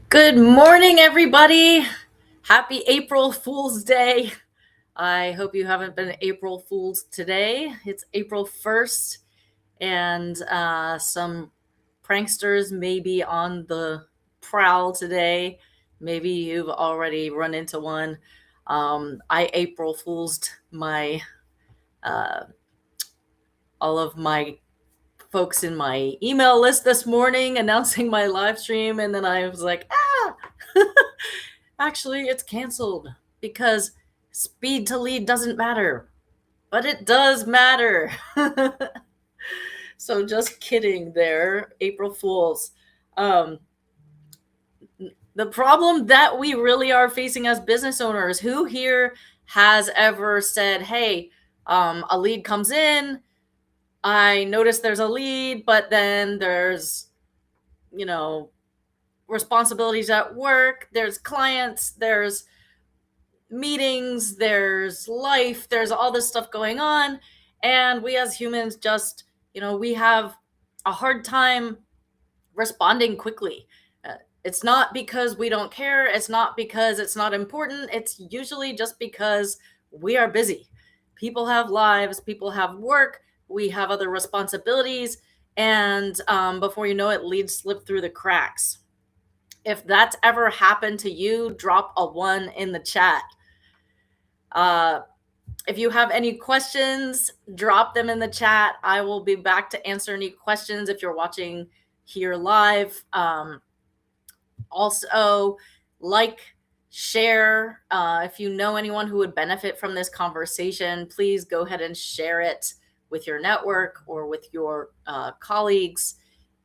Good morning, everybody. Happy April Fool's Day. I hope you haven't been April Fools today. It's April 1st, and some pranksters may be on the prowl today. Maybe you've already run into one. I April Fool's my uh, all of my folks in my email list this morning announcing my live stream, and then I was like, actually, it's canceled because speed to lead doesn't matter, but it does matter. So just kidding there, April Fools. Um, the problem that we really are facing as business owners, who here has ever said, hey, a lead comes in, I notice there's a lead, but then there's, you know, responsibilities at work, there's clients, there's meetings, there's life, there's all this stuff going on. And we as humans just, we have a hard time responding quickly. It's not because we don't care, it's not because it's not important, it's usually just because we are busy. People have lives, people have work, we have other responsibilities, and before you know it, leads slip through the cracks. If that's ever happened to you, drop a one in the chat. Uh, if you have any questions, drop them in the chat. I will be back to answer any questions if you're watching here live. Also, like, share. If you know anyone who would benefit from this conversation, please go ahead and share it with your network or with your colleagues.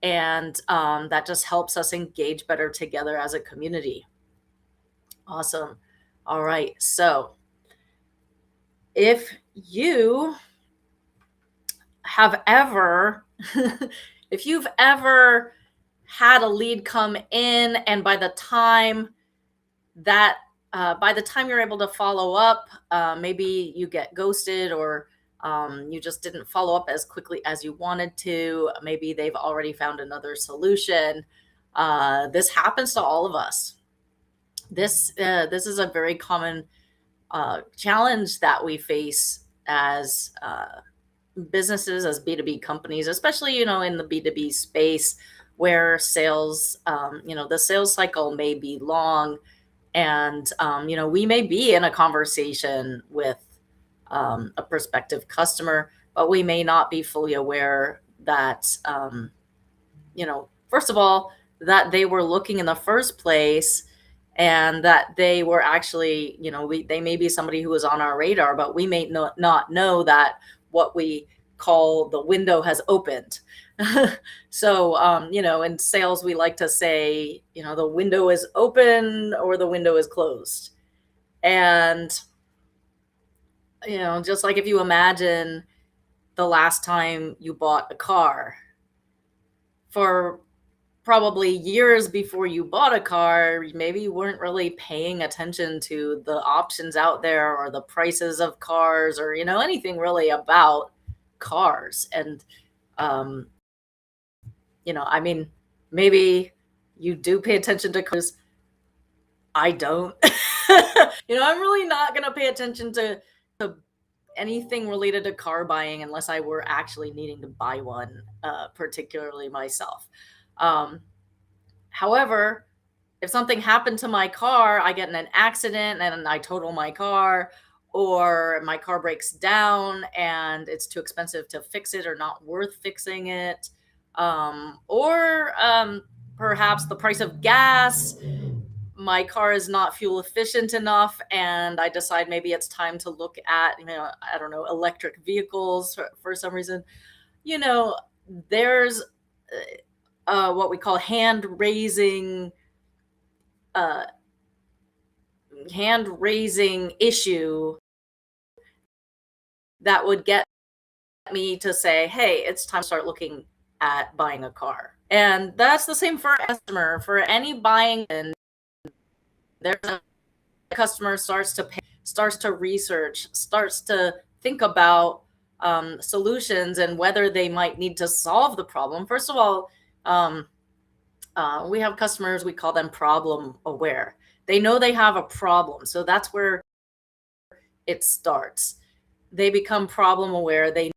And that just helps us engage better together as a community. Awesome. All right. So, if you have ever, if you've ever had a lead come in, and by the time you're able to follow up, maybe you get ghosted, or you just didn't follow up as quickly as you wanted to. Maybe they've already found another solution. This happens to all of us. This is a very common challenge that we face as businesses, as B2B companies, especially, in the B2B space, where sales, the sales cycle may be long. And, we may be in a conversation with a prospective customer, but we may not be fully aware that, first of all, that they were looking in the first place, and that they were actually, they may be somebody who was on our radar, but we may not know that what we call the window has opened. So, in sales, we like to say, the window is open or the window is closed. And, just like if you imagine the last time you bought a car, for probably years before you bought a car, maybe you weren't really paying attention to the options out there, or the prices of cars, or, anything really about cars. And, I mean, maybe you do pay attention to cars. I don't. I'm really not going to pay attention to anything related to car buying unless I were actually needing to buy one, particularly myself. However, if something happened to my car, I get in an accident and I total my car, or my car breaks down and it's too expensive to fix it or not worth fixing it, or perhaps the price of gas, my car is not fuel efficient enough, and I decide maybe it's time to look at, I don't know, electric vehicles for some reason. There's what we call uh, hand raising issue that would get me to say, hey, it's time to start looking at buying a car. And that's the same for a customer. For any buying, and there's a customer starts to research, starts to think about solutions and whether they might need to solve the problem. First of all, We have customers, we call them problem aware. They know they have a problem. So that's where it starts. They become problem aware. They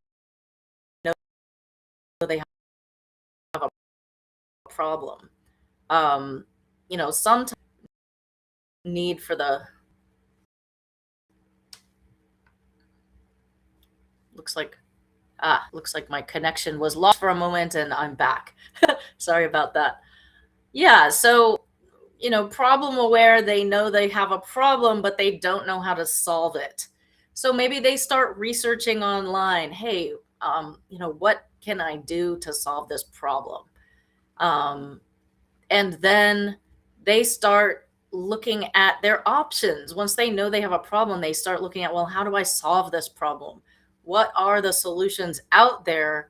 know they have a problem. Sometimes need for the looks like my connection was lost for a moment and I'm back. Sorry about that. Yeah, so problem aware, they know they have a problem, but they don't know how to solve it. So maybe they start researching online. Hey, what can I do to solve this problem? And then they start looking at their options. Once they know they have a problem, they start looking at, well, how do I solve this problem? What are the solutions out there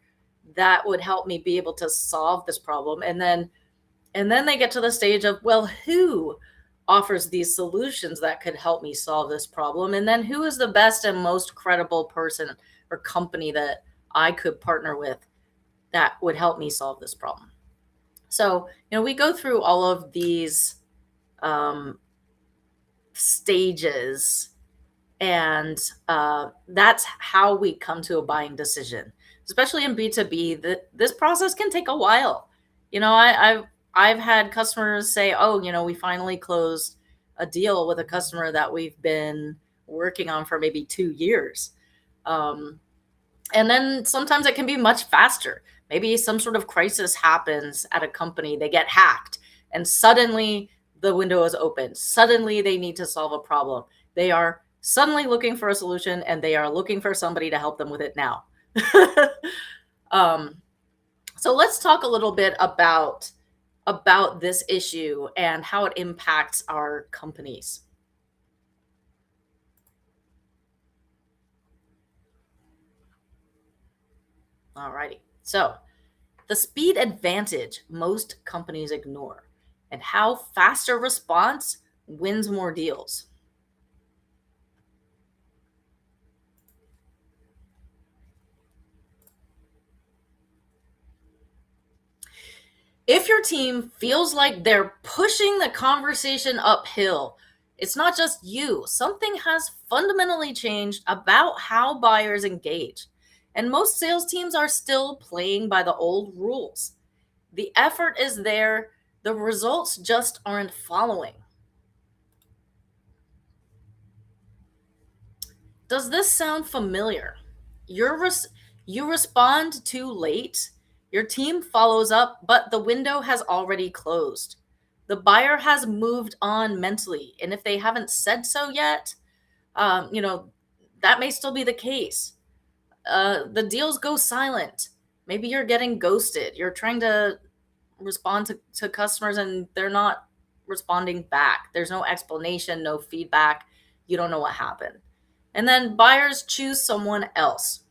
that would help me be able to solve this problem? And then they get to the stage of, well, who offers these solutions that could help me solve this problem? And then who is the best and most credible person or company that I could partner with that would help me solve this problem? So, we go through all of these um, stages, and that's how we come to a buying decision. Especially in B2B, this process can take a while. I've had customers say, "Oh, we finally closed a deal with a customer that we've been working on for maybe 2 years." Um, and then sometimes it can be much faster. Maybe some sort of crisis happens at a company, they get hacked, and suddenly the window is open. Suddenly they need to solve a problem. They are suddenly looking for a solution and they are looking for somebody to help them with it now. um, so let's talk a little bit about this issue and how it impacts our companies. Alrighty. So the speed advantage most companies ignore, and how faster response wins more deals. If your team feels like they're pushing the conversation uphill, it's not just you. Something has fundamentally changed about how buyers engage. And most sales teams are still playing by the old rules. The effort is there, the results just aren't following. Does this sound familiar? You're res- you respond too late, your team follows up, but the window has already closed. The buyer has moved on mentally, and if they haven't said so yet, um, you know, that may still be the case. The deals go silent. Maybe you're getting ghosted. You're trying to respond to customers and they're not responding back. There's no explanation, no feedback. You don't know what happened. And then buyers choose someone else.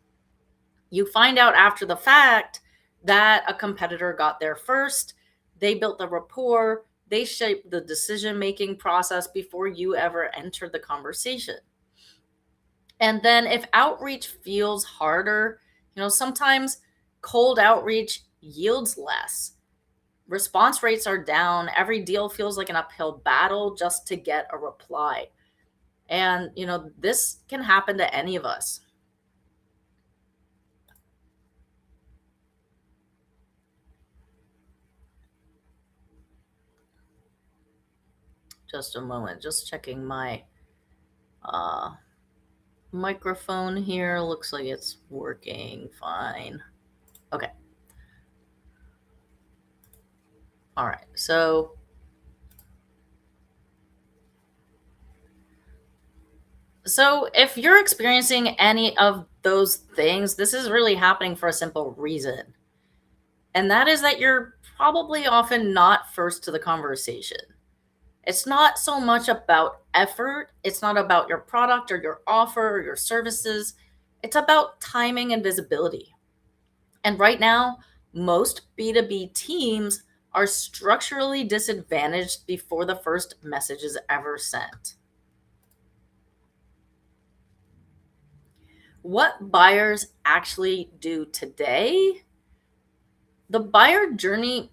You find out after the fact that a competitor got there first. They built the rapport. They shaped the decision making process before you ever entered the conversation. And then if outreach feels harder, sometimes cold outreach yields less. Response rates are down. Every deal feels like an uphill battle just to get a reply. And, this can happen to any of us. Just a moment. Just checking my uh, microphone here. Looks like it's working fine. Okay. All right. So if you're experiencing any of those things, this is really happening for a simple reason. And that is that you're probably often not first to the conversation. It's not so much about effort, it's not about your product or your offer or your services. It's about timing and visibility. And right now, most B2B teams are structurally disadvantaged before the first message is ever sent. What buyers actually do today, the buyer journey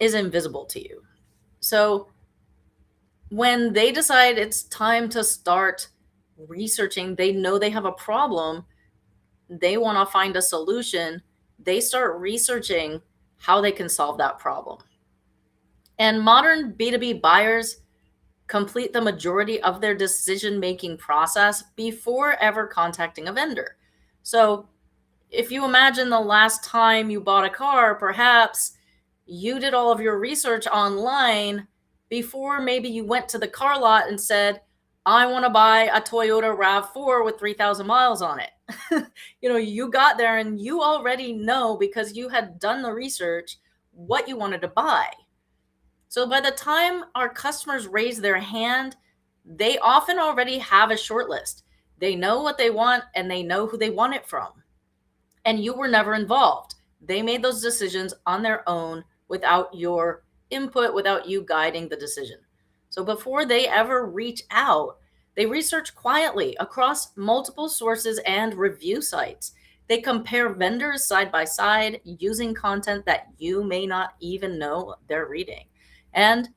is invisible to you. So when they decide it's time to start researching, they know they have a problem, they want to find a solution, they start researching how they can solve that problem. And modern B2B buyers complete the majority of their decision making process before ever contacting a vendor. So if you imagine the last time you bought a car, perhaps you did all of your research online before maybe you went to the car lot and said, I want to buy a Toyota RAV4 with 3,000 miles on it. You got there and you already know, because you had done the research, what you wanted to buy. So by the time our customers raise their hand, they often already have a short list. They know what they want and they know who they want it from. And you were never involved. They made those decisions on their own without your input, without you guiding the decision. So before they ever reach out, they research quietly across multiple sources and review sites. They compare vendors side by side using content that you may not even know they're reading. And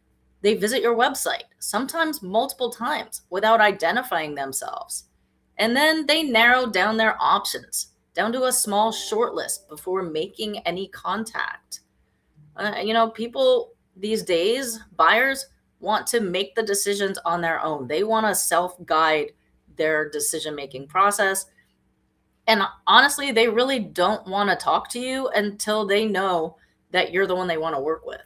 they visit your website, sometimes multiple times, without identifying themselves. And then they narrow down their options down to a small short list before making any contact. People these days, buyers want to make the decisions on their own. They want to self-guide their decision-making process. And honestly, they really don't want to talk to you until they know that you're the one they want to work with.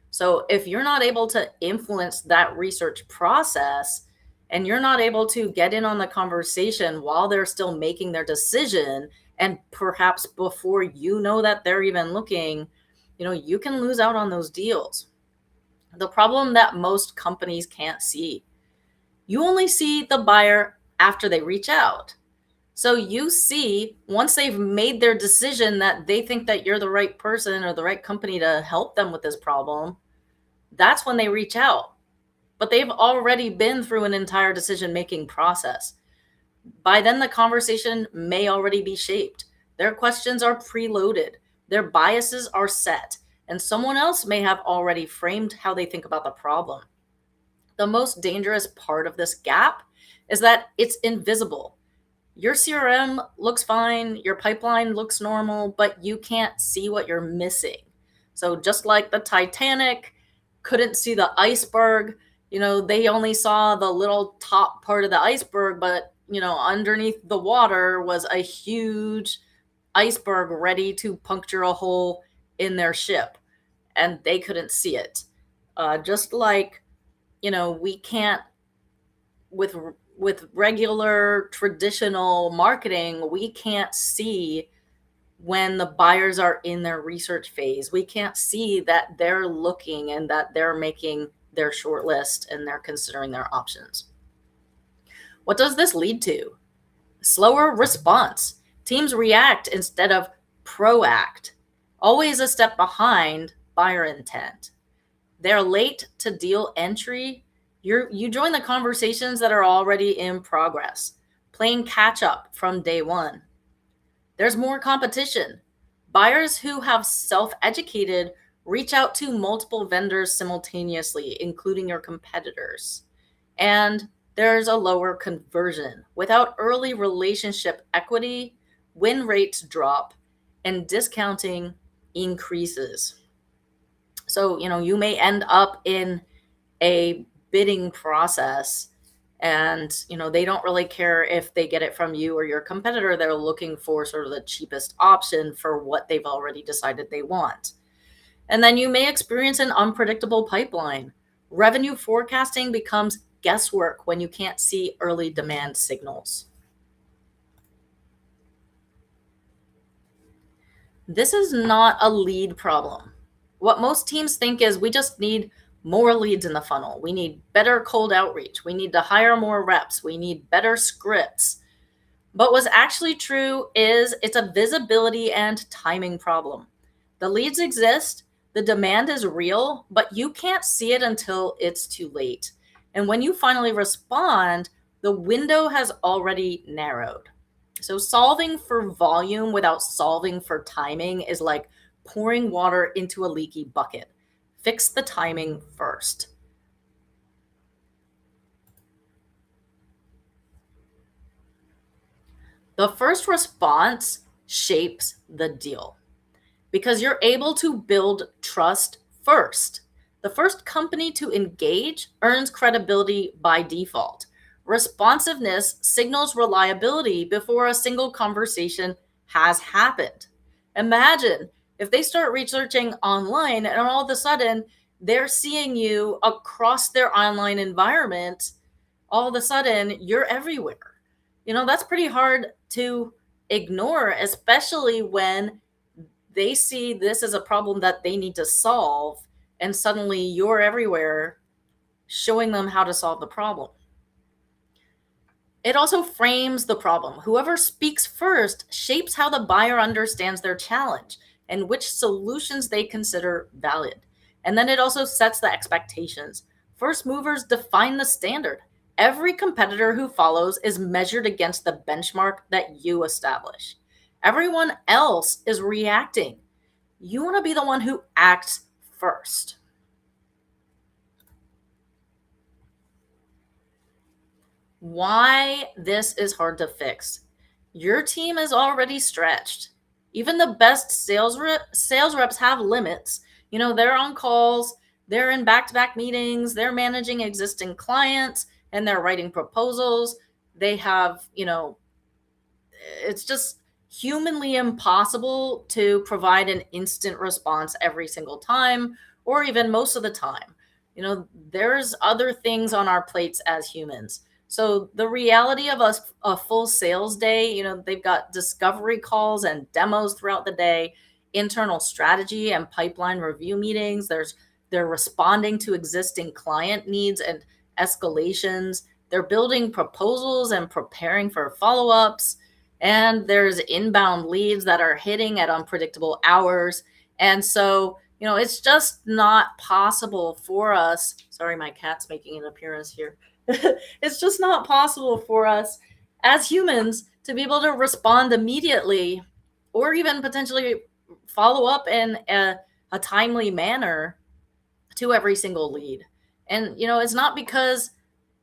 So if you're not able to influence that research process and you're not able to get in on the conversation while they're still making their decision, and perhaps before you know that they're even looking, you can lose out on those deals. The problem that most companies can't see, you only see the buyer after they reach out. So you see, once they've made their decision that they think that you're the right person or the right company to help them with this problem, that's when they reach out. But they've already been through an entire decision-making process. By then, the conversation may already be shaped. Their questions are preloaded. Their biases are set. And someone else may have already framed how they think about the problem. The most dangerous part of this gap is that it's invisible. Your CRM looks fine, your pipeline looks normal, but you can't see what you're missing. So just like the Titanic couldn't see the iceberg, they only saw the little top part of the iceberg, but underneath the water was a huge iceberg ready to puncture a hole in their ship, and they couldn't see it. Just like, we can't, with regular traditional marketing, we can't see when the buyers are in their research phase. We can't see that they're looking and that they're making their short list and they're considering their options. What does this lead to? Slower response. Teams react instead of proact, always a step behind buyer intent. They're late to deal entry. You join the conversations that are already in progress, playing catch up from day one. There's more competition. Buyers who have self-educated reach out to multiple vendors simultaneously, including your competitors. And there's a lower conversion. Without early relationship equity, win rates drop and discounting increases. So, you may end up in a bidding process and, they don't really care if they get it from you or your competitor. They're looking for sort of the cheapest option for what they've already decided they want. And then you may experience an unpredictable pipeline. Revenue forecasting becomes guesswork when you can't see early demand signals. This is not a lead problem. What most teams think is we just need more leads in the funnel. We need better cold outreach. We need to hire more reps. We need better scripts. But what's actually true is it's a visibility and timing problem. The leads exist, the demand is real, but you can't see it until it's too late. And when you finally respond, the window has already narrowed. So solving for volume without solving for timing is like pouring water into a leaky bucket. fix the timing first. The first response shapes the deal because you're able to build trust first. The first company to engage earns credibility by default. Responsiveness signals reliability before a single conversation has happened. Imagine if they start researching online and all of a sudden they're seeing you across their online environment, all of a sudden you're everywhere. That's pretty hard to ignore, especially when they see this as a problem that they need to solve, and suddenly you're everywhere showing them how to solve the problem. It also frames the problem. Whoever speaks first shapes how the buyer understands their challenge and which solutions they consider valid. And then it also sets the expectations. First movers define the standard. Every competitor who follows is measured against the benchmark that you establish. Everyone else is reacting. You want to be the one who acts first. Why this is hard to fix. Your team is already stretched. Even the best sales reps have limits. They're on calls, they're in back-to-back meetings, they're managing existing clients, and they're writing proposals. They have, it's just humanly impossible to provide an instant response every single time, or even most of the time. There's other things on our plates as humans. So the reality of a full sales day, they've got discovery calls and demos throughout the day, internal strategy and pipeline review meetings. They're responding to existing client needs and escalations. They're building proposals and preparing for follow-ups. And there's inbound leads that are hitting at unpredictable hours. And so, it's just not possible for us. Sorry, my cat's making an appearance here. It's just not possible for us as humans to be able to respond immediately or even potentially follow up in a timely manner to every single lead. And, it's not because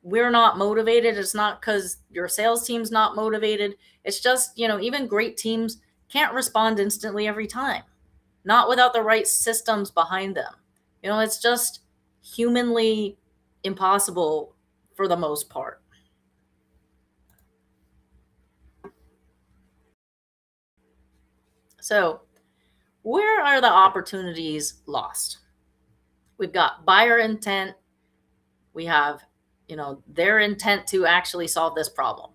we're not motivated. It's not because your sales team's not motivated. It's just, even great teams can't respond instantly every time, not without the right systems behind them. It's just humanly impossible for the most part. So, where are the opportunities lost? We've got buyer intent. We have, their intent to actually solve this problem.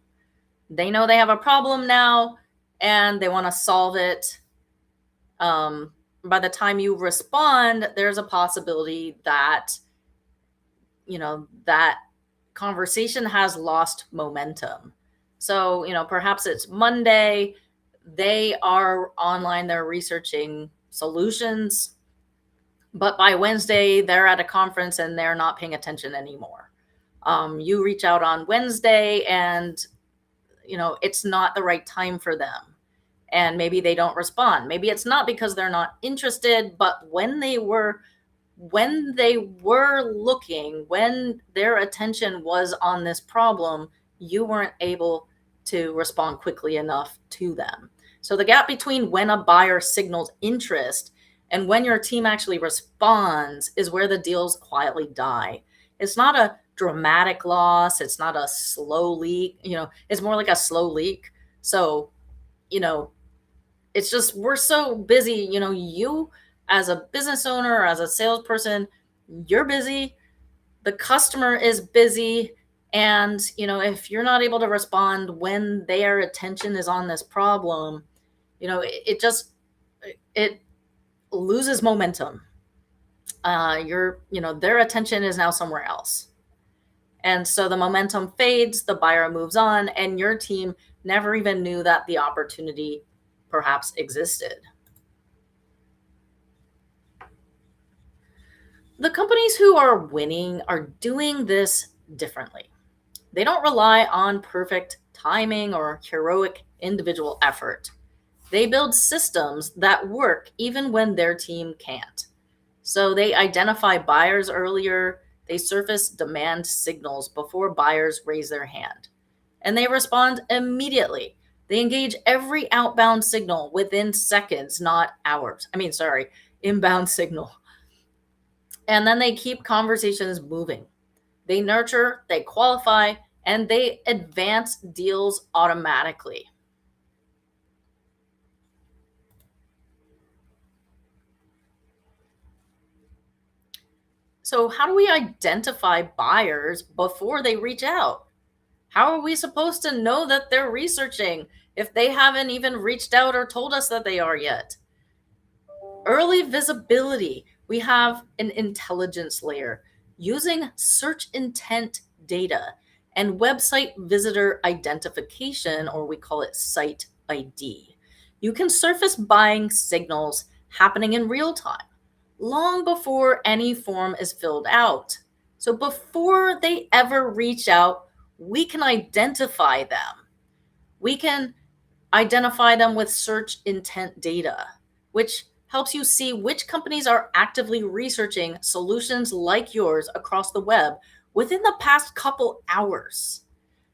They know they have a problem now and they want to solve it. By the time you respond, there's a possibility that, that conversation has lost momentum. So, perhaps it's Monday, they are online, they're researching solutions, but by Wednesday, they're at a conference and they're not paying attention anymore. You reach out on Wednesday and, it's not the right time for them. And maybe they don't respond. Maybe it's not because they're not interested, but when they were looking, when their attention was on this problem, you weren't able to respond quickly enough to them. So the gap between when a buyer signals interest and when your team actually responds is where the deals quietly die. It's not a dramatic loss. It's not a slow leak. It's more like a slow leak. So, it's just, we're so busy, you as a business owner, or as a salesperson, you're busy. The customer is busy. And, if you're not able to respond when their attention is on this problem, it loses momentum. Their attention is now somewhere else. And so the momentum fades, the buyer moves on, and your team never even knew that the opportunity perhaps existed. The companies who are winning are doing this differently. They don't rely on perfect timing or heroic individual effort. They build systems that work even when their team can't. So they identify buyers earlier, they surface demand signals before buyers raise their hand, and they respond immediately. They engage every outbound signal within seconds, not hours. Inbound signal. And then they keep conversations moving. They nurture, they qualify, and they advance deals automatically. So, how do we identify buyers before they reach out? How are we supposed to know that they're researching if they haven't even reached out or told us that they are yet? Early visibility. We have an intelligence layer using search intent data and website visitor identification, or we call it site ID. You can surface buying signals happening in real time, long before any form is filled out. So before they ever reach out, we can identify them. We can identify them with search intent data, which helps you see which companies are actively researching solutions like yours across the web within the past couple hours.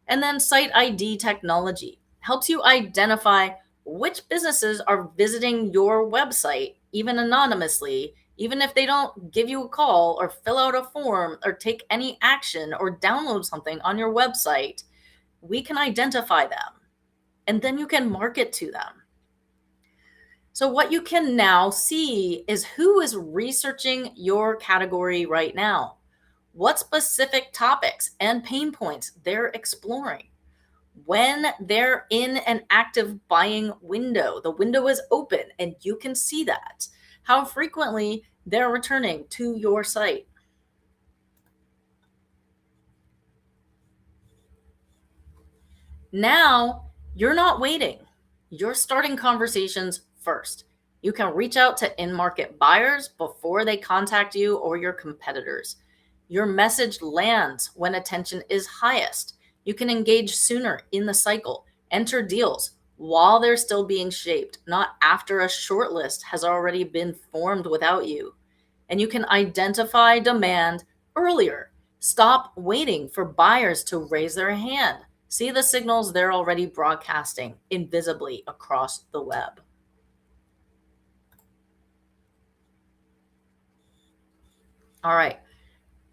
And then Site ID technology helps you identify which businesses are visiting your website, even anonymously, even if they don't give you a call or fill out a form or take any action or download something on your website. We can identify them, and then you can market to them. So, what you can now see is who is researching your category right now, what specific topics and pain points they're exploring, when they're in an active buying window. The window is open and you can see that, how frequently they're returning to your site. Now, you're not waiting. You're starting conversations first. You can reach out to in market buyers before they contact you or your competitors. Your message lands when attention is highest. You can engage sooner in the cycle, enter deals while they're still being shaped, not after a shortlist has already been formed without you. And you can identify demand earlier. Stop waiting for buyers to raise their hand. See the signals they're already broadcasting invisibly across the web. All right.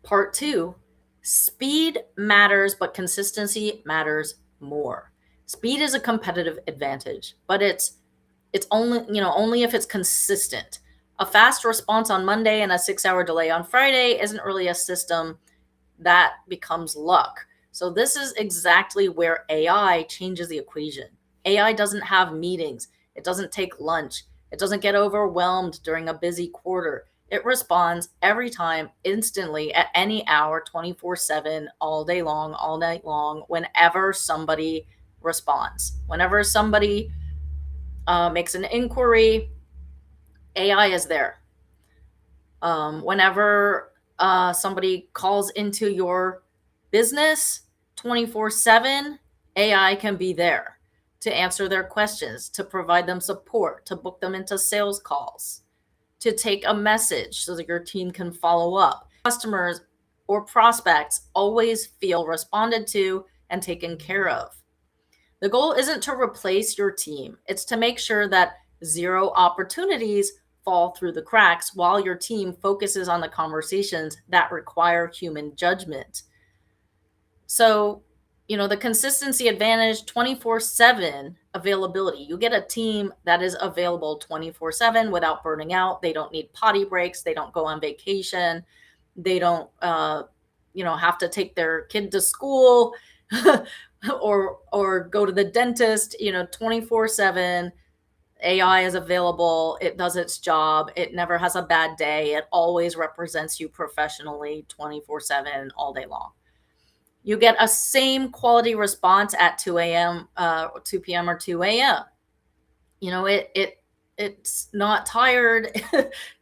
Part two, speed matters, but consistency matters more. Speed is a competitive advantage, but it's only if it's consistent. A fast response on Monday and a 6-hour delay on Friday isn't really a system, that becomes luck. So this is exactly where AI changes the equation. AI doesn't have meetings, it doesn't take lunch, it doesn't get overwhelmed during a busy quarter. It responds every time, instantly, at any hour, 24/7, all day long, all night long, whenever somebody responds. Whenever somebody makes an inquiry, AI is there. Whenever somebody calls into your business 24/7, AI can be there to answer their questions, to provide them support, to book them into sales calls, to take a message so that your team can follow up. Customers or prospects always feel responded to and taken care of. The goal isn't to replace your team, it's to make sure that zero opportunities fall through the cracks while your team focuses on the conversations that require human judgment. So, the consistency advantage, 24/7 availability. You get a team that is available 24/7 without burning out. They don't need potty breaks. They don't go on vacation. They don't, have to take their kid to school or go to the dentist. 24/7. AI is available. It does its job. It never has a bad day. It always represents you professionally 24/7 all day long. You get a same quality response at 2 a.m., 2 p.m. or 2 a.m. It's not tired.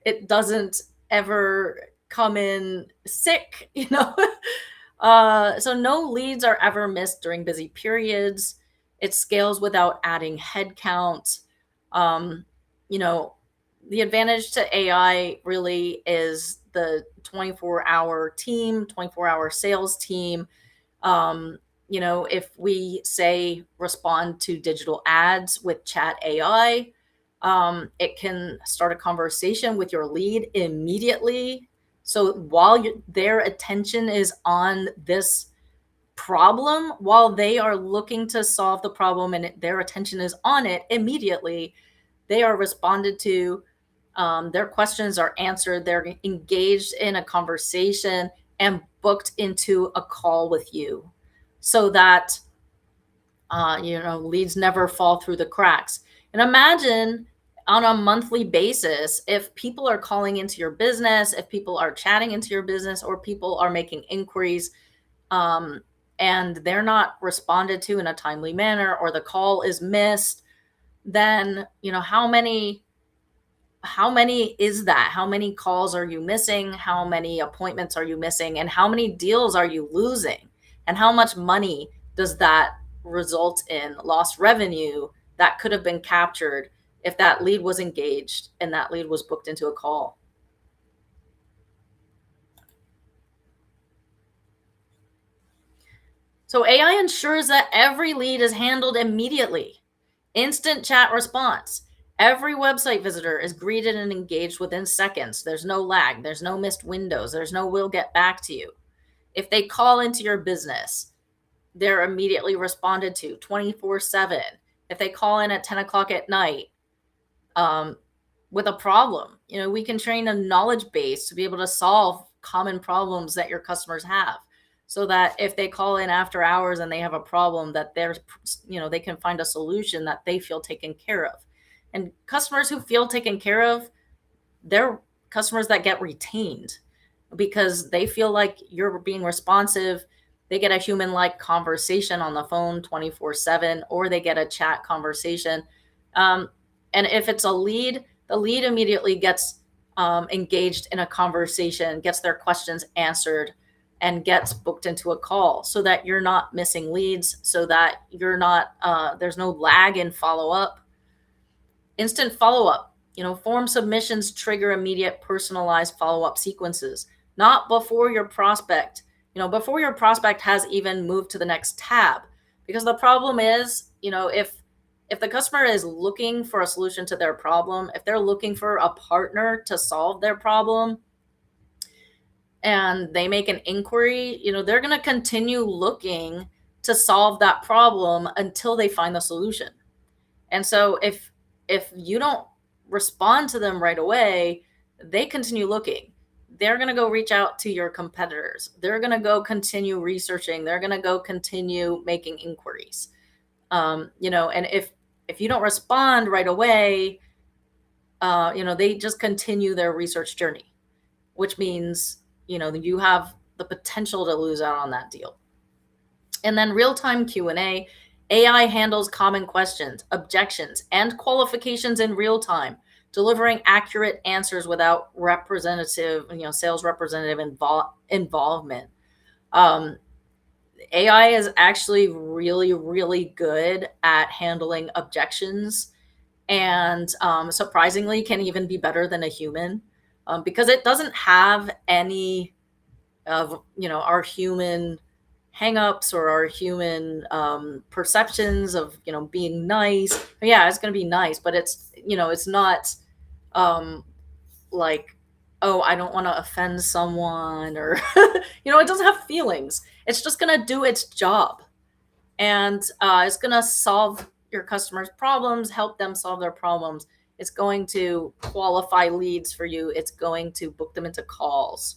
It doesn't ever come in sick. So no leads are ever missed during busy periods. It scales without adding headcount. Um, you know, the advantage to AI really is the 24-hour team, 24-hour sales team. Um, if we say respond to digital ads with chat AI, it can start a conversation with your lead immediately. So while their attention is on this problem, while they are looking to solve the problem and their attention is on it immediately, they are responded to. Their questions are answered. They're engaged in a conversation and booked into a call with you, so that leads never fall through the cracks. And imagine on a monthly basis, if people are calling into your business, if people are chatting into your business, or people are making inquiries, um, and they're not responded to in a timely manner, or the call is missed, then how many is that? How many calls are you missing? How many appointments are you missing? And how many deals are you losing? And how much money does that result in lost revenue that could have been captured if that lead was engaged and that lead was booked into a call? So AI ensures that every lead is handled immediately. Instant chat response. Every website visitor is greeted and engaged within seconds. There's no lag. There's no missed windows. There's no "we'll get back to you." If they call into your business, they're immediately responded to 24/7. If they call in at 10 o'clock at night um, with a problem, we can train a knowledge base to be able to solve common problems that your customers have, so that if they call in after hours and they have a problem, that they can find a solution that they feel taken care of. And customers who feel taken care of, they're customers that get retained because they feel like you're being responsive. They get a human like conversation on the phone 24/7, or they get a chat conversation. Um, and if it's a lead, the lead immediately gets engaged in a conversation, gets their questions answered, and gets booked into a call, so that you're not missing leads, so that there's no lag in follow up. Instant follow up. Form submissions trigger immediate personalized follow up sequences, not before your prospect has even moved to the next tab. Because the problem is, if the customer is looking for a solution to their problem, if they're looking for a partner to solve their problem, and they make an inquiry, they're going to continue looking to solve that problem until they find the solution. And so if you don't respond to them right away, they continue looking. They're going to go reach out to your competitors. They're going to go continue researching. They're going to go continue making inquiries. And if you don't respond right away, they just continue their research journey, which means, you have the potential to lose out on that deal. And then real-time Q&A. AI handles common questions, objections, and qualifications in real time, delivering accurate answers without sales representative involvement. AI is actually really, really good at handling objections, and surprisingly can even be better than a human, because it doesn't have any of our human hangups or our human perceptions of being nice. Yeah, it's going to be nice, but it's not like, oh, I don't want to offend someone, or it doesn't have feelings. It's just going to do its job, and it's going to solve your customers' problems, help them solve their problems. It's going to qualify leads for you. It's going to book them into calls.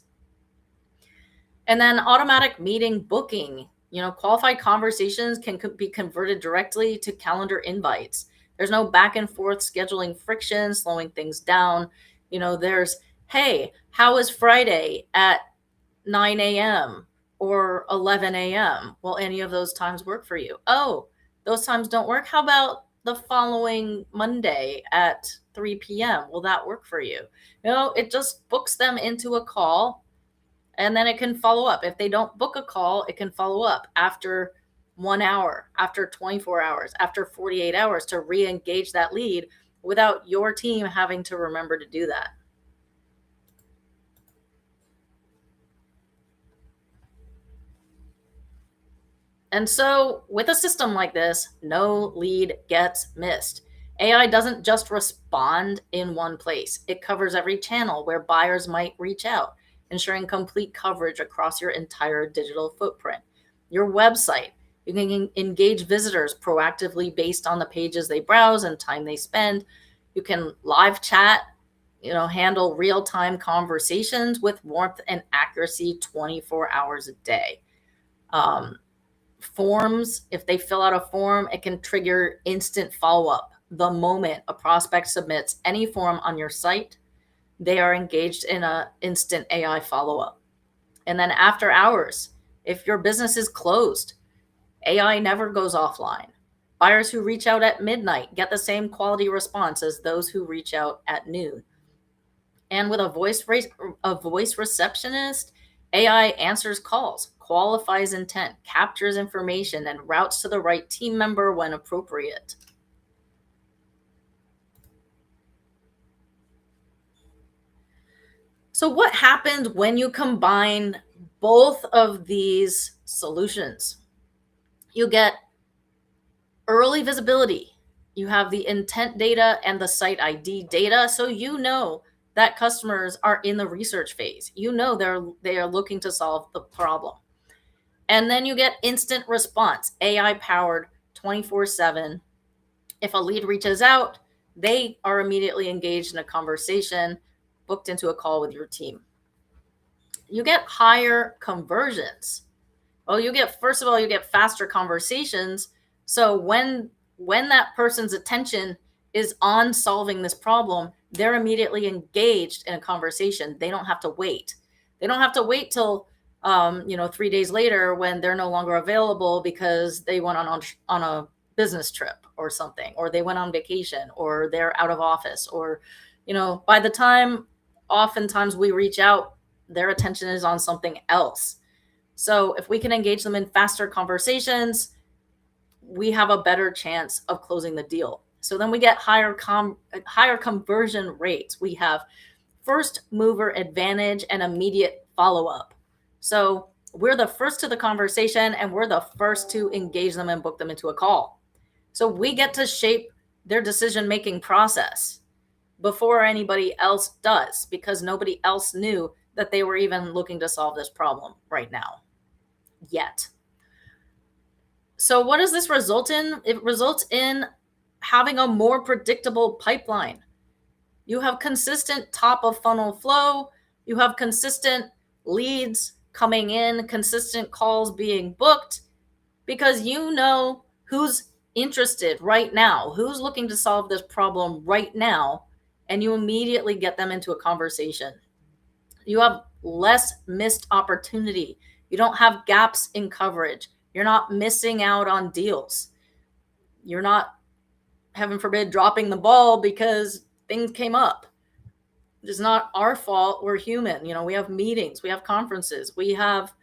And then automatic meeting booking. Qualified conversations can be converted directly to calendar invites. There's no back and forth scheduling friction, slowing things down. There's, hey, how is Friday at 9 a.m. or 11 a.m.? Will any of those times work for you? Oh, those times don't work. How about the following Monday at 3 p.m.? Will that work for you? It just books them into a call, and then it can follow up. If they don't book a call, it can follow up after 1 hour, after 24 hours, after 48 hours, to re-engage that lead without your team having to remember to do that. And so with a system like this, no lead gets missed. AI doesn't just respond in one place. It covers every channel where buyers might reach out, ensuring complete coverage across your entire digital footprint. Your website, you can engage visitors proactively based on the pages they browse and time they spend. You can live chat, handle real-time conversations with warmth and accuracy 24 hours a day. Forms, if they fill out a form, it can trigger instant follow-up. The moment a prospect submits any form on your site, they are engaged in an instant AI follow-up. And then after hours, if your business is closed, AI never goes offline. Buyers who reach out at midnight get the same quality response as those who reach out at noon. And with a voice receptionist, AI answers calls, qualifies intent, captures information, and routes to the right team member when appropriate. So what happens when you combine both of these solutions? You get early visibility. You have the intent data and the site ID data, so you know that customers are in the research phase. You know they are looking to solve the problem. And then you get instant response, AI powered 24/7. If a lead reaches out, they are immediately engaged in a conversation, booked into a call with your team. You get higher conversions. Well, first of all, you get faster conversations. So when that person's attention is on solving this problem, they're immediately engaged in a conversation. They don't have to wait. They don't have to wait till 3 days later when they're no longer available because they went on a business trip or something, or they went on vacation, or they're out of office, or by the time oftentimes we reach out, their attention is on something else. So if we can engage them in faster conversations, we have a better chance of closing the deal. So then we get higher conversion rates. We have first mover advantage and immediate follow-up. So we're the first to the conversation, and we're the first to engage them and book them into a call. So we get to shape their decision-making process before anybody else does, because nobody else knew that they were even looking to solve this problem right now yet. So what does this result in? It results in having a more predictable pipeline. You have consistent top of funnel flow. You have consistent leads coming in, consistent calls being booked, because you know who's interested right now, who's looking to solve this problem right now, and you immediately get them into a conversation. You have less missed opportunity. You don't have gaps in coverage. You're not missing out on deals. You're not, heaven forbid, dropping the ball because things came up. It's not our fault. We're human. We have meetings, we have conferences, we have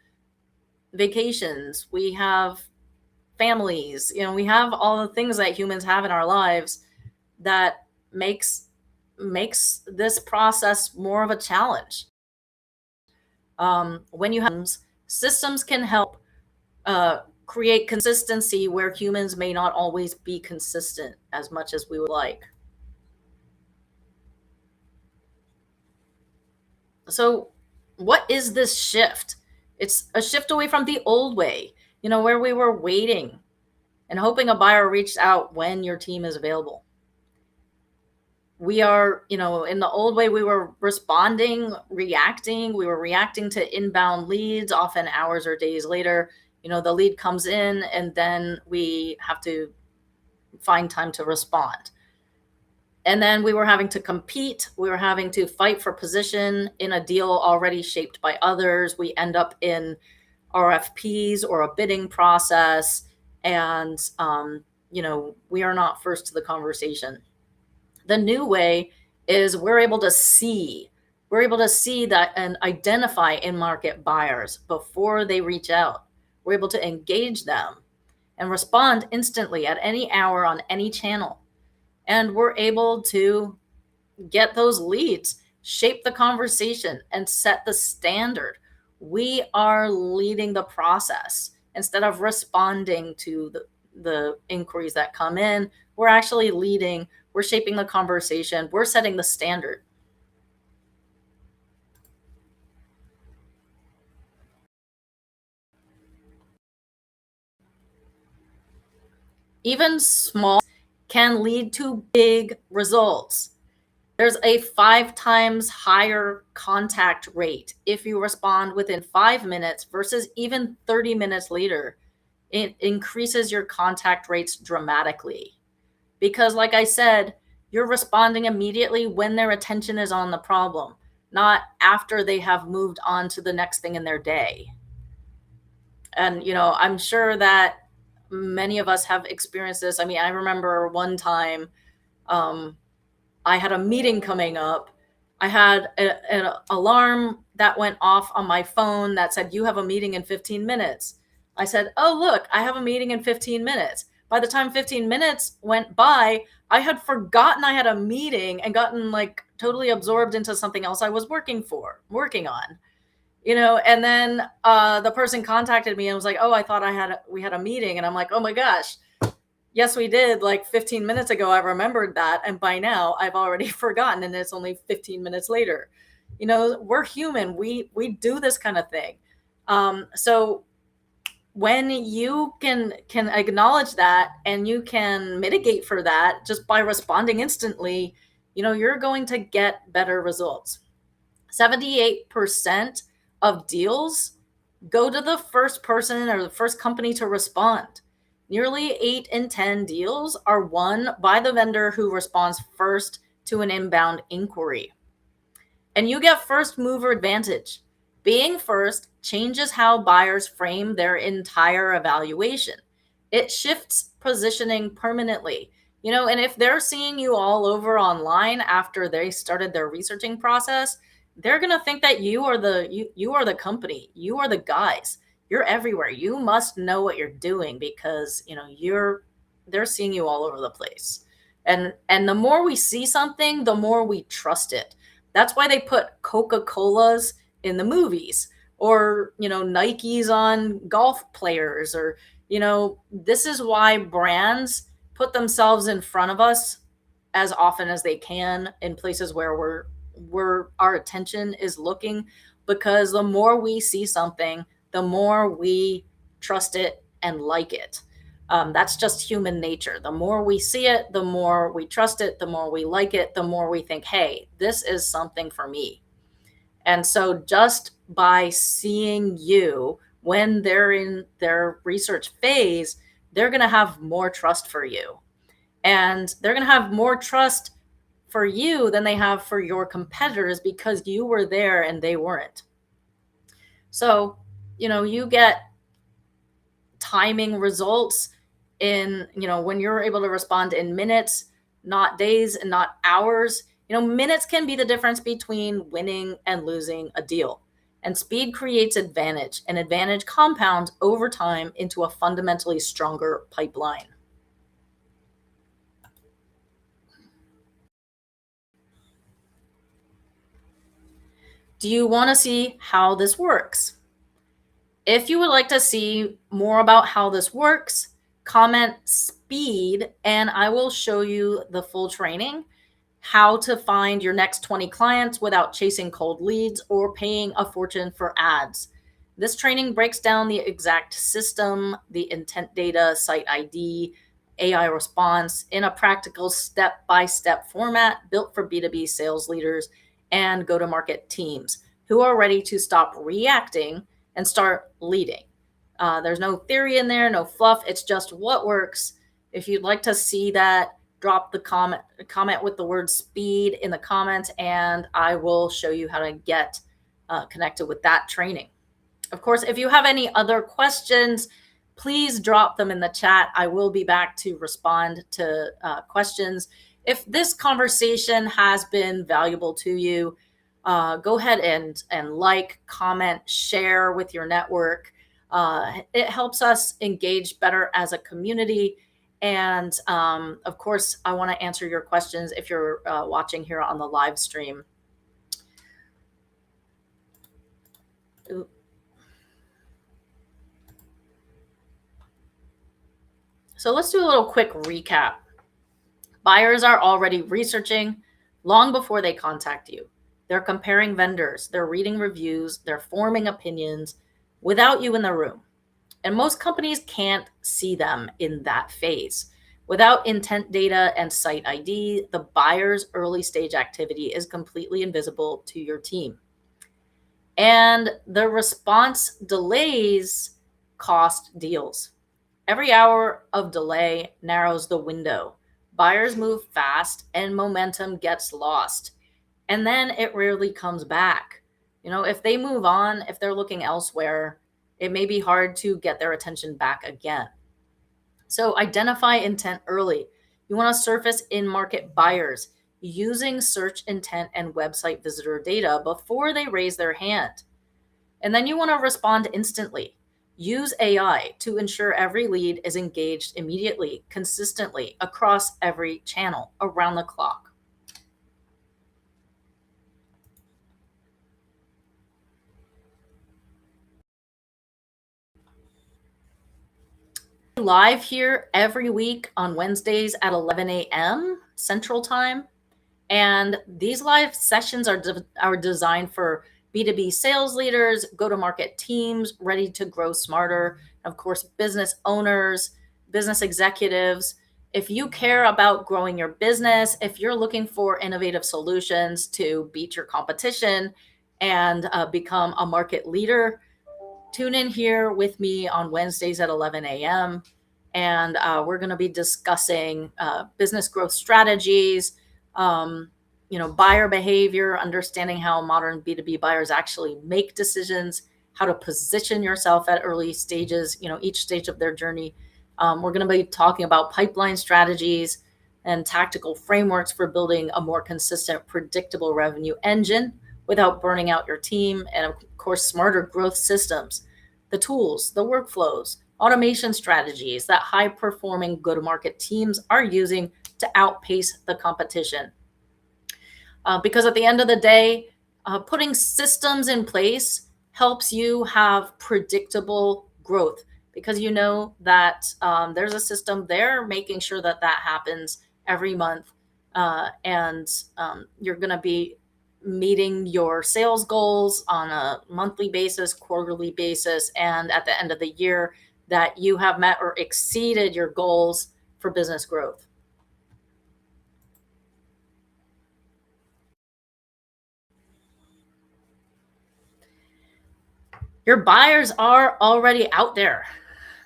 vacations, we have families, we have all the things that humans have in our lives that makes this process more of a challenge. When you have systems can help create consistency where humans may not always be consistent as much as we would like. So what is this shift? It's a shift away from the old way, where we were waiting and hoping a buyer reached out when your team is available. We are, in the old way, we were reacting. We were reacting to inbound leads, often hours or days later. The lead comes in, and then we have to find time to respond. And then we were having to compete. We were having to fight for position in a deal already shaped by others. We end up in RFPs or a bidding process. And, we are not first to the conversation. The new way is we're able to see that and identify in-market buyers before they reach out. We're able to engage them and respond instantly at any hour on any channel. and we're able to get those leads, shape the conversation, and set the standard. We are leading the process instead of responding to the inquiries that come in. We're actually leading, we're shaping the conversation, we're setting the standard. Even small can lead to big results. There's a 5 times higher contact rate if you respond within 5 minutes versus even 30 minutes later. It increases your contact rates dramatically because, like I said, you're responding immediately when their attention is on the problem, not after they have moved on to the next thing in their day. And, I'm sure that many of us have experienced this. I mean, I remember one time, um, I had a meeting coming up. I had an alarm that went off on my phone that said, "You have a meeting in 15 minutes." I said, "Oh, look, I have a meeting in 15 minutes." By the time 15 minutes went by, I had forgotten I had a meeting and gotten like totally absorbed into something else I was working on. And then the person contacted me and was like, "Oh, I thought we had a meeting." And I'm like, "Oh my gosh, yes, we did, like 15 minutes ago. I remembered that. And by now I've already forgotten. And it's only 15 minutes later. We're human. We do this kind of thing. So when you can acknowledge that and you can mitigate for that just by responding instantly, you're going to get better results. 78% of deals go to the first person or the first company to respond. Nearly 8 in 10 deals are won by the vendor who responds first to an inbound inquiry. And you get first mover advantage. Being first changes how buyers frame their entire evaluation. It shifts positioning permanently. And if they're seeing you all over online after they started their researching process, they're going to think that you are the company. You are the guys. You're everywhere. You must know what you're doing because, they're seeing you all over the place. And the more we see something, the more we trust it. That's why they put Coca-Colas in the movies, or, Nikes on golf players, or, this is why brands put themselves in front of us as often as they can in places where our attention is looking, because the more we see something, the more we trust it and like it. That's just human nature. The more we see it, the more we trust it, the more we like it, the more we think, hey, this is something for me. And so just by seeing you when they're in their research phase, they're going to have more trust for you. And they're going to have more trust for you than they have for your competitors because you were there and they weren't. So, you get timing results when you're able to respond in minutes, not days and not hours. Minutes can be the difference between winning and losing a deal. And speed creates advantage, and advantage compounds over time into a fundamentally stronger pipeline. Do you want to see how this works? If you would like to see more about how this works, comment speed and I will show you the full training, how to find your next 20 clients without chasing cold leads or paying a fortune for ads. This training breaks down the exact system, the intent data, site ID, AI response in a practical step-by-step format built for B2B sales leaders and go-to-market teams who are ready to stop reacting and start leading. There's no theory in there, no fluff. It's just what works. If you'd like to see that, drop the comment with the word speed in the comments, and I will show you how to get connected with that training. Of course, if you have any other questions, please drop them in the chat. I will be back to respond to questions. If this conversation has been valuable to you, go ahead and like, comment, share with your network. It helps us engage better as a community. And of course, I want to answer your questions if you're watching here on the live stream. So let's do a little quick recap. Buyers are already researching long before they contact you. They're comparing vendors, they're reading reviews, they're forming opinions without you in the room. And most companies can't see them in that phase. Without intent data and site ID, the buyer's early stage activity is completely invisible to your team. And the response delays cost deals. Every hour of delay narrows the window. Buyers move fast and momentum gets lost. And then it rarely comes back. If they move on, if they're looking elsewhere, it may be hard to get their attention back again. So identify intent early. You want to surface in-market buyers using search intent and website visitor data before they raise their hand. And then you want to respond instantly. Use AI to ensure every lead is engaged immediately, consistently across every channel around the clock. Live here every week on Wednesdays at 11 a.m. Central Time. And these live sessions are designed for B2B sales leaders, go-to-market teams ready to grow smarter, of course, business owners, business executives. If you care about growing your business, if you're looking for innovative solutions to beat your competition and become a market leader, tune in here with me on Wednesdays at 11 a.m. And we're going to be discussing business growth strategies, buyer behavior, understanding how modern B2B buyers actually make decisions, how to position yourself at early stages, each stage of their journey. We're going to be talking about pipeline strategies and tactical frameworks for building a more consistent, predictable revenue engine without burning out your team. And of course, smarter growth systems, the tools, the workflows, automation strategies that high performing go-to-market teams are using to outpace the competition. Because at the end of the day, putting systems in place helps you have predictable growth, because you know that there's a system there making sure that happens every month. And you're going to be meeting your sales goals on a monthly basis, quarterly basis, and at the end of the year that you have met or exceeded your goals for business growth. Your buyers are already out there.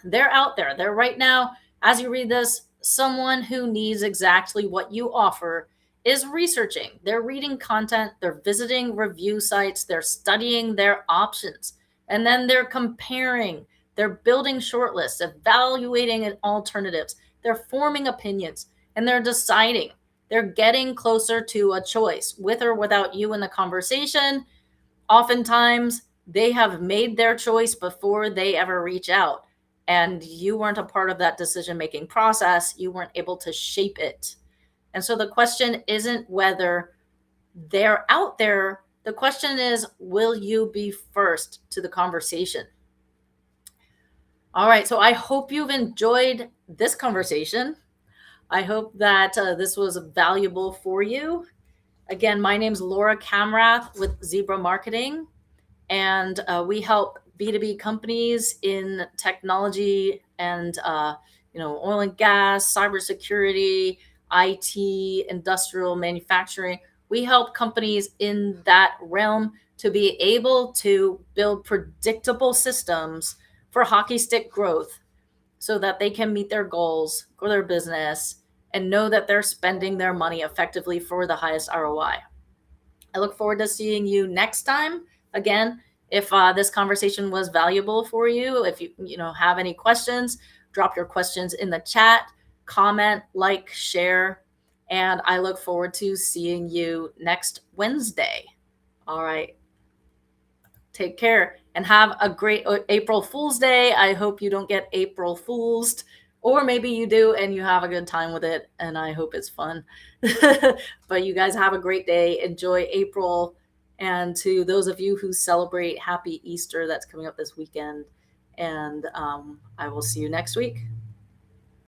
They're out there. They're right now, as you read this, someone who needs exactly what you offer is researching. They're reading content, they're visiting review sites, they're studying their options, and then they're comparing, they're building shortlists, evaluating alternatives, they're forming opinions, and they're deciding. They're getting closer to a choice with or without you in the conversation. Oftentimes, they have made their choice before they ever reach out, and you weren't a part of that decision making process. You weren't able to shape it. And so the question isn't whether they're out there. The question is, will you be first to the conversation? All right. So I hope you've enjoyed this conversation. I hope that this was valuable for you. Again, my name's Laura Kamrath with Zebra Marketing, and we help B2B companies in technology and oil and gas, cybersecurity, IT, industrial manufacturing. We help companies in that realm to be able to build predictable systems for hockey stick growth so that they can meet their goals, grow their business, and know that they're spending their money effectively for the highest ROI. I look forward to seeing you next time. Again, if this conversation was valuable for you, if you have any questions, drop your questions in the chat, comment, like, share, and I look forward to seeing you next Wednesday. All right. Take care and have a great April Fool's Day. I hope you don't get April Fool's Or maybe you do and you have a good time with it, and I hope it's fun. But you guys have a great day. Enjoy April. And to those of you who celebrate, happy Easter that's coming up this weekend. And I will see you next week.